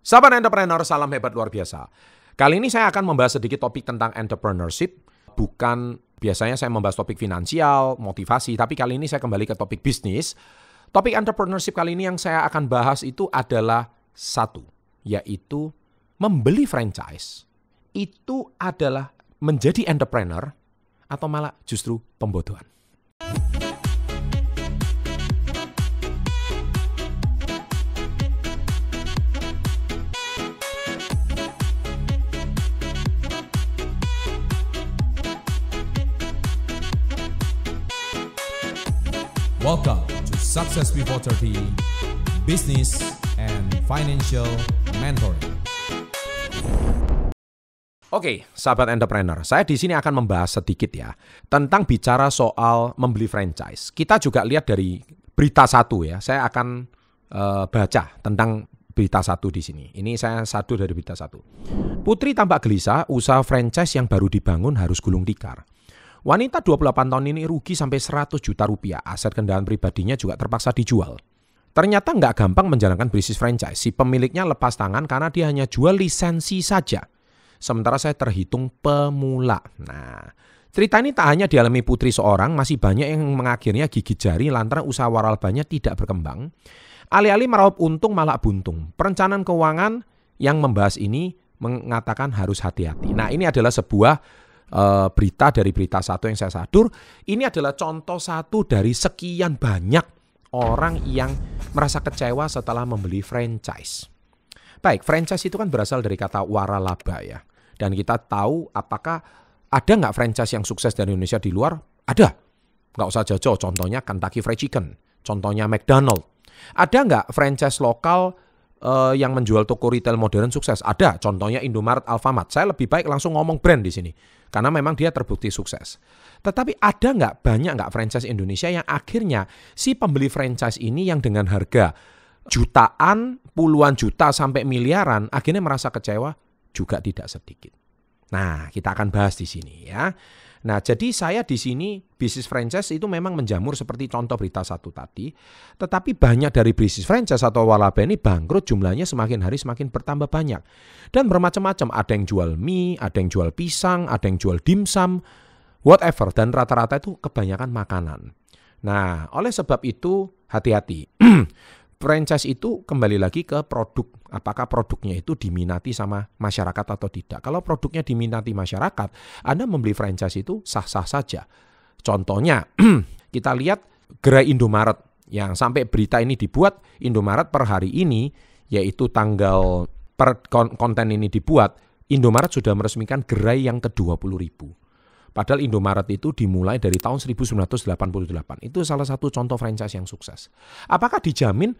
Sahabat entrepreneur, salam hebat luar biasa. Kali ini saya akan membahas sedikit topik tentang entrepreneurship. Bukan biasanya saya membahas topik finansial, motivasi, tapi kali ini saya kembali ke topik bisnis. Topik entrepreneurship kali ini yang saya akan bahas itu adalah satu, yaitu membeli franchise. Itu adalah menjadi entrepreneur atau malah justru pembodohan. Welcome to Success Before 30 Business and Financial Mentoring. Oke, sahabat entrepreneur, saya di sini akan membahas sedikit ya tentang bicara soal membeli franchise. Kita juga lihat dari berita satu ya. Saya akan baca tentang berita satu di sini. Ini saya satu dari berita satu. Putri tampak gelisah, usaha franchise yang baru dibangun harus gulung tikar. Wanita 28 tahun ini rugi sampai 100 juta rupiah. Aset kendaraan pribadinya juga terpaksa dijual. Ternyata nggak gampang menjalankan bisnis franchise. Si pemiliknya lepas tangan karena dia hanya jual lisensi saja. Sementara saya terhitung pemula. Nah, cerita ini tak hanya dialami Putri seorang, masih banyak yang mengakhirnya gigit jari lantaran usaha waralabanya tidak berkembang. Alih-alih meraup untung malah buntung. Perencanaan keuangan yang membahas ini mengatakan harus hati-hati. Nah, ini adalah sebuah berita dari berita satu yang saya sadur. Ini adalah contoh satu dari sekian banyak orang yang merasa kecewa setelah membeli franchise. Baik, franchise itu kan berasal dari kata waralaba ya. Dan kita tahu apakah ada nggak franchise yang sukses dari Indonesia di luar? Ada. Nggak usah jauh-jauh, contohnya Kentucky Fried Chicken, contohnya McDonald. Ada nggak franchise lokal yang menjual toko retail modern sukses? Ada, contohnya Indomaret, Alfamart. Saya lebih baik langsung ngomong brand di sini, karena memang dia terbukti sukses. Tetapi ada banyak nggak franchise Indonesia yang akhirnya si pembeli franchise ini yang dengan harga jutaan, puluhan juta sampai miliaran, akhirnya merasa kecewa juga tidak sedikit. Nah, kita akan bahas di sini ya. Nah, jadi saya di sini bisnis franchise itu memang menjamur seperti contoh berita satu tadi. Tetapi banyak dari bisnis franchise atau waralaba ini bangkrut, jumlahnya semakin hari semakin bertambah banyak. Dan bermacam-macam, ada yang jual mie, ada yang jual pisang, ada yang jual dimsum, whatever. Dan rata-rata itu kebanyakan makanan. Nah, oleh sebab itu hati-hati. Franchise itu kembali lagi ke produk. Apakah produknya itu diminati sama masyarakat atau tidak. Kalau produknya diminati masyarakat, Anda membeli franchise itu sah-sah saja. Contohnya, kita lihat gerai Indomaret yang sampai berita ini dibuat, Indomaret per hari ini, yaitu tanggal per konten ini dibuat, Indomaret sudah meresmikan gerai yang ke-20.000. Padahal Indomaret itu dimulai dari tahun 1988. Itu salah satu contoh franchise yang sukses. Apakah dijamin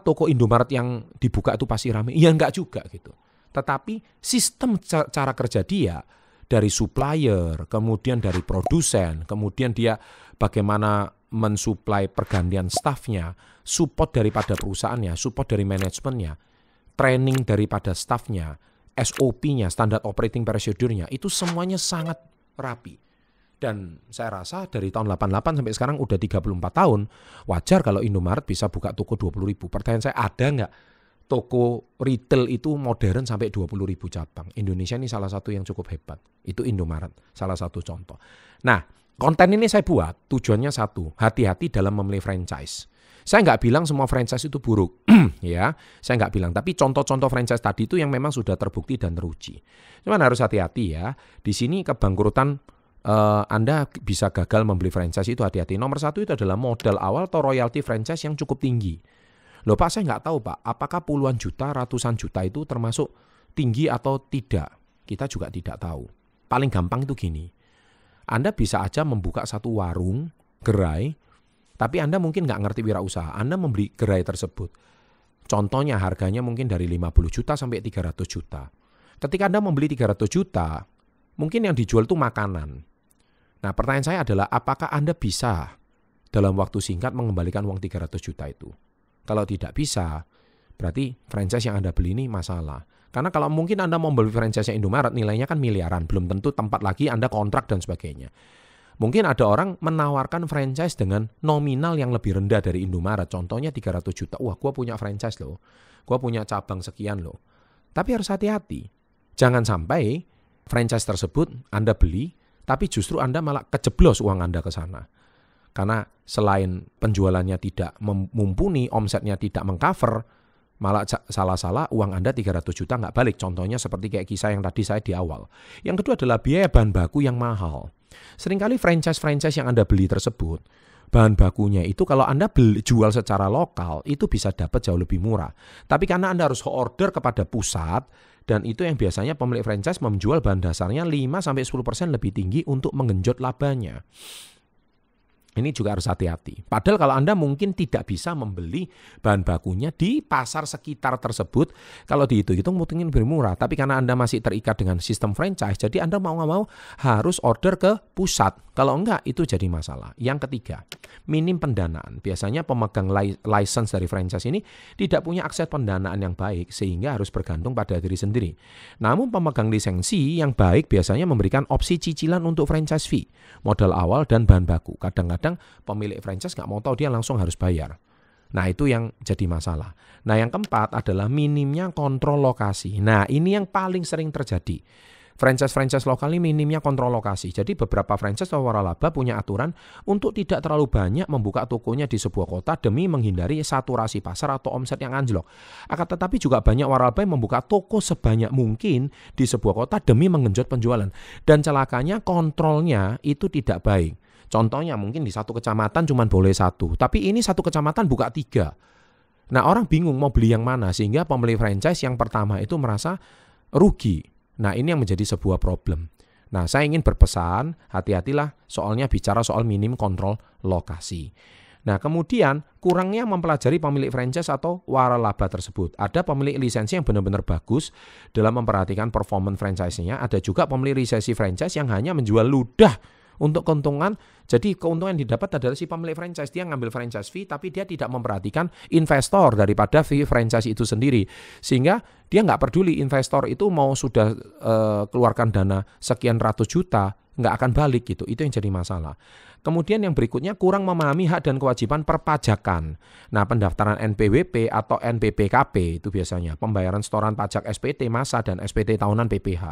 toko Indomaret yang dibuka itu pasti ramai? Ya enggak juga gitu. Tetapi sistem cara kerja dia dari supplier, kemudian dari produsen, kemudian dia bagaimana mensuplai pergantian stafnya, support daripada perusahaannya, support dari manajemennya, training daripada stafnya, SOP-nya, standar operating procedure-nya, itu semuanya sangat rapi. Dan saya rasa dari tahun 88 sampai sekarang udah 34 tahun, wajar kalau Indomaret bisa buka toko 20.000. Pertanyaan saya, ada nggak toko retail itu modern sampai 20.000 cabang? Indonesia ini salah satu yang cukup hebat. Itu Indomaret, salah satu contoh. Nah, konten ini saya buat, tujuannya satu, hati-hati dalam memilih franchise. Saya nggak bilang semua franchise itu buruk, ya. Saya nggak bilang, tapi contoh-contoh franchise tadi itu yang memang sudah terbukti dan teruji. Cuman harus hati-hati ya. Di sini kebangkrutan Anda bisa gagal membeli franchise itu hati-hati. Nomor satu itu adalah modal awal atau royalti franchise yang cukup tinggi. Loh Pak, saya nggak tahu Pak, apakah puluhan juta, ratusan juta itu termasuk tinggi atau tidak? Kita juga tidak tahu. Paling gampang itu gini, Anda bisa aja membuka satu warung, gerai, tapi Anda mungkin nggak ngerti wirausaha. Anda membeli gerai tersebut. Contohnya harganya mungkin dari 50 juta sampai 300 juta. Ketika Anda membeli 300 juta, mungkin yang dijual itu makanan. Nah, pertanyaan saya adalah apakah Anda bisa dalam waktu singkat mengembalikan uang 300 juta itu? Kalau tidak bisa, berarti franchise yang Anda beli ini masalah. Karena kalau mung Anda mau beli franchise Indomaret, nilainya kan miliaran. Belum tentu tempat lagi Anda kontrak dan sebagainya. Mungkin ada orang menawarkan franchise dengan nominal yang lebih rendah dari Indomaret. Contohnya 300 juta. Wah, gue punya franchise loh. Gue punya cabang sekian loh. Tapi harus hati-hati. Jangan sampai franchise tersebut Anda beli, tapi justru Anda malah kejeblos uang Anda ke sana. Karena selain penjualannya tidak mumpuni, omsetnya tidak mengcover, malah salah-salah uang Anda 300 juta nggak balik. Contohnya seperti kayak kisah yang tadi saya di awal. Yang kedua adalah biaya bahan baku yang mahal. Seringkali franchise-franchise yang Anda beli tersebut, bahan bakunya itu kalau Anda jual secara lokal, itu bisa dapat jauh lebih murah. Tapi karena Anda harus order kepada pusat, dan itu yang biasanya pemilik franchise menjual bahan dasarnya 5-10% lebih tinggi untuk menggenjot labanya. Ini juga harus hati-hati. Padahal kalau Anda mungkin tidak bisa membeli bahan bakunya di pasar sekitar tersebut, kalau dihitung-hitung mungkin lebih murah. Tapi karena Anda masih terikat dengan sistem franchise, jadi Anda mau nggak mau harus order ke pusat. Kalau enggak, itu jadi masalah. Yang ketiga, minim pendanaan. Biasanya pemegang license dari franchise ini tidak punya akses pendanaan yang baik, sehingga harus bergantung pada diri sendiri. Namun pemegang lisensi yang baik biasanya memberikan opsi cicilan untuk franchise fee, modal awal dan bahan baku. Kadang-kadang pemilik franchise nggak mau tahu, dia langsung harus bayar. Nah, itu yang jadi masalah. Nah, yang keempat adalah minimnya kontrol lokasi. Nah, ini yang paling sering terjadi. Franchise-franchise lokal ini minimnya kontrol lokasi. Jadi beberapa franchise atau waralaba punya aturan untuk tidak terlalu banyak membuka tokonya di sebuah kota demi menghindari saturasi pasar atau omset yang anjlok. Akan tetapi juga banyak waralaba yang membuka toko sebanyak mungkin di sebuah kota demi menggenjot penjualan. Dan celakanya kontrolnya itu tidak baik. Contohnya mungkin di satu kecamatan cuma boleh 1, tapi ini satu kecamatan buka 3. Nah, orang bingung mau beli yang mana, sehingga pembeli franchise yang pertama itu merasa rugi. Nah, ini yang menjadi sebuah problem. Nah, saya ingin berpesan, hati-hatilah soalnya bicara soal minim kontrol lokasi. Nah, kemudian kurangnya mempelajari pemilik franchise atau waralaba tersebut. Ada pemilik lisensi yang benar-benar bagus dalam memperhatikan performance franchise-nya. Ada juga pemilik lisensi franchise yang hanya menjual ludah untuk keuntungan. Jadi keuntungan yang didapat adalah si pemilik franchise, dia ngambil franchise fee tapi dia tidak memperhatikan investor daripada fee franchise itu sendiri, sehingga dia nggak peduli investor itu mau sudah keluarkan dana sekian ratus juta nggak akan balik gitu. Itu yang jadi masalah. Kemudian yang berikutnya kurang memahami hak dan kewajiban perpajakan. Nah, pendaftaran NPWP atau NPPKP itu biasanya pembayaran setoran pajak SPT masa dan SPT tahunan PPh.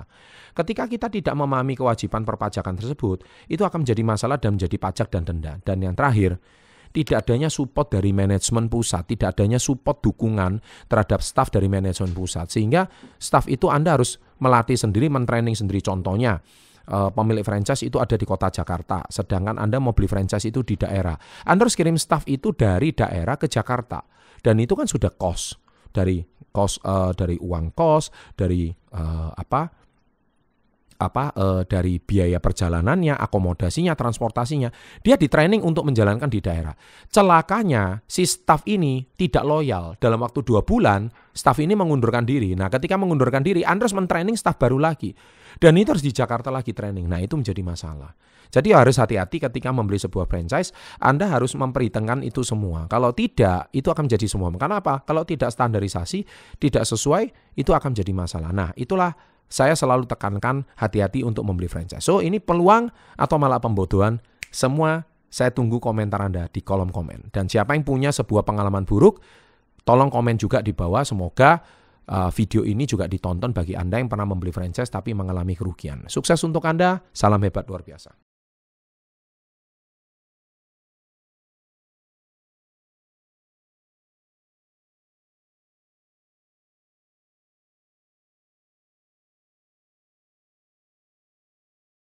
Ketika kita tidak memahami kewajiban perpajakan tersebut, itu akan menjadi masalah dan menjadi pajak dan denda. Dan yang terakhir, tidak adanya support dari manajemen pusat, tidak adanya support dukungan terhadap staf dari manajemen pusat. Sehingga staf itu Anda harus melatih sendiri, mentraining sendiri. Contohnya, pemilik franchise itu ada di kota Jakarta, sedangkan Anda mau beli franchise itu di daerah. Anda harus kirim staf itu dari daerah ke Jakarta, dan itu kan sudah dari uang kos, dari dari biaya perjalanannya, akomodasinya, transportasinya. Dia di training untuk menjalankan di daerah. Celakanya si staf ini tidak loyal. Dalam waktu 2 bulan, staf ini mengundurkan diri. Nah, ketika mengundurkan diri, Anda harus men-training staf baru lagi. Dan itu harus di Jakarta lagi training. Nah, itu menjadi masalah. Jadi harus hati-hati ketika membeli sebuah franchise. Anda harus memperhitungkan itu semua. Kalau tidak, itu akan menjadi semua. Karena apa? Kalau tidak standarisasi, tidak sesuai, itu akan menjadi masalah. Nah, itulah saya selalu tekankan hati-hati untuk membeli franchise. So, ini peluang atau malah pembodohan? Semua saya tunggu komentar Anda di kolom komen. Dan siapa yang punya sebuah pengalaman buruk, tolong komen juga di bawah. Semoga video ini juga ditonton bagi Anda yang pernah membeli franchise tapi mengalami kerugian. Sukses untuk Anda, salam hebat luar biasa.